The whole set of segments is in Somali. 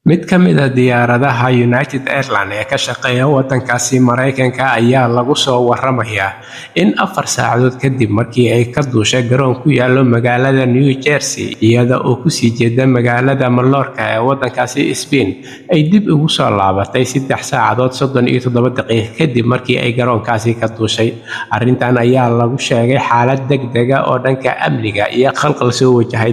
mid ka mid ah diyaaradaha United Airlines ee ka shaqeeya waddankaasi Mareykanka ayaa lagu soo waramayaa in 4 saacadood kadib markii ay ka duushay garoon ku yaalo magaalada New Jersey iyada oo ku sii jeeda magaalada Mallorca ee waddankaasi Spain ay dib ugu soo laabatay 3 saacadood 37 daqiiqo kadib markii ay garoonkaasi ka duushay. Arrintan ayaa lagu sheegay xaalad degdeg ah oo dhanka amniga iyo khalkhal soo wajahay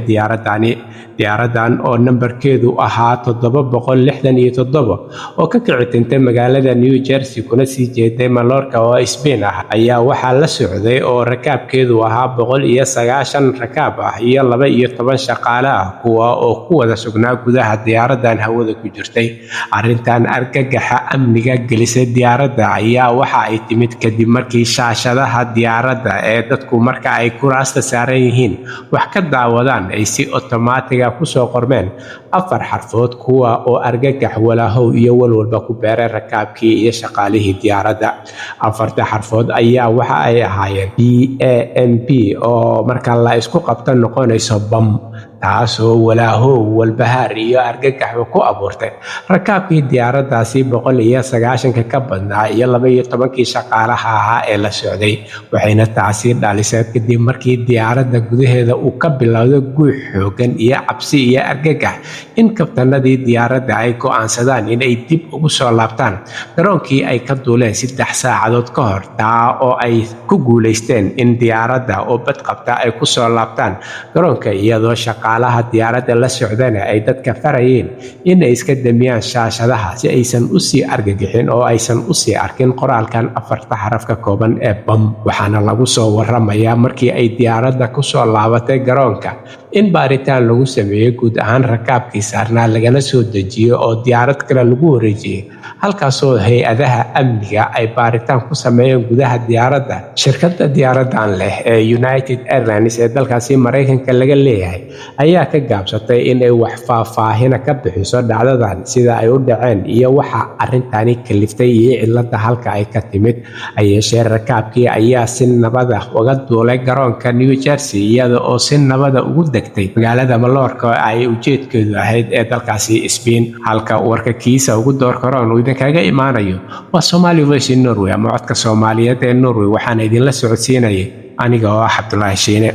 diyaaradan oo nambarkeedu ahaa 767 oo ka kicitintay magaalada New Jersey kuna sii jeeday Mallorca oo Spain ah ayaa waxaa la socday oo rakaabkeedu ahaa 190 rakaab ah iyo 12 shaqaale ah kuwa oo ku wada sugnaa gudaha diyaaradan hawada ku jirtay. Arrintan argagaxa amniga gelisay diyaaradda ayaa waxa ay timid kadib markii shaashadaha diyaaradda ee dadku marka ay kuraasta saaran yihiin wax ka daawadaan ay si otomaatig ah ku soo qormeen 4 xarfood kuwa oo argagax walaahow iyo walwalba ku beeray rakaabkii iyo shaqaalihii diyaaradda. 4 xarfood ayaa waxa ay ahaayeen BAMP oo marka la isku qabto noqonayso bam, taasoo walaahow walbahaar iyo argagax ku abuurtay rakaabkii diyaaraddaasi 190 ka badnaa iyo 12 shaqaalaha ahaa ee la socday. Waxayna taasi dhalisay kadib markii diyaaradda gudaheeda uu ka bilowday guux xooggan iyo cabsi iyo argagax in kabtanadii diyaaradda ay go'aansadaan in ay dib ugu soo laabtaan garoonkii ay ka duuleen 3 saacadood ka hor, taa oo ay ku guuleysteen in diyaaradda oo badqabta ay ku soo laabtaan garoonka iyadoo shaqaalaha diyaaradda la socdana ay dadka farayeen in ay iska damiyaan shaashadaha si aysan u sii argagixin oo aysan u sii arkin qoraalkan 4 xaraf ka kooban ee bam. Waxaana lagu soo waramayaa markii ay diyaaradda ku soo laabatay garoonka in baaritaan lagu sameeyay guud ahaan rakaabkii saarnaa lagana soo dejiyay oo diyaarad kale lagu wareejiyay, halkaasoo hay-adaha amniga ay baaritaan ku sameeyeen gudaha diyaaradda. Shirkadda diyaaradan leh ee United Airlines ee dalkaasi Mareykanka laga leeyahay ayaa ka gaabsatay in ay wax faahfaahin ka bixiso dhacdadan sida ay u dhaceen iyo waxa arrintani kaliftay iyo cilada halka ay ka timid. Ayeeshee rakaabkii ayaa si nabad ah uga duulay garoonka New Jersey iyada oo si nabad ah ugu degtay magaalada Mallorca oo ay ujeedkeedu ahayd ee dalkaasi Spain. Halka warka kiisa ugu door karoon uu idinkaga imaanayo waa Somali Voice in Norway ama codka Soomaaliyeed ee Norway. Waxaan idinla socodsiinayay aniga oo ah Cabdullaahi Shiine.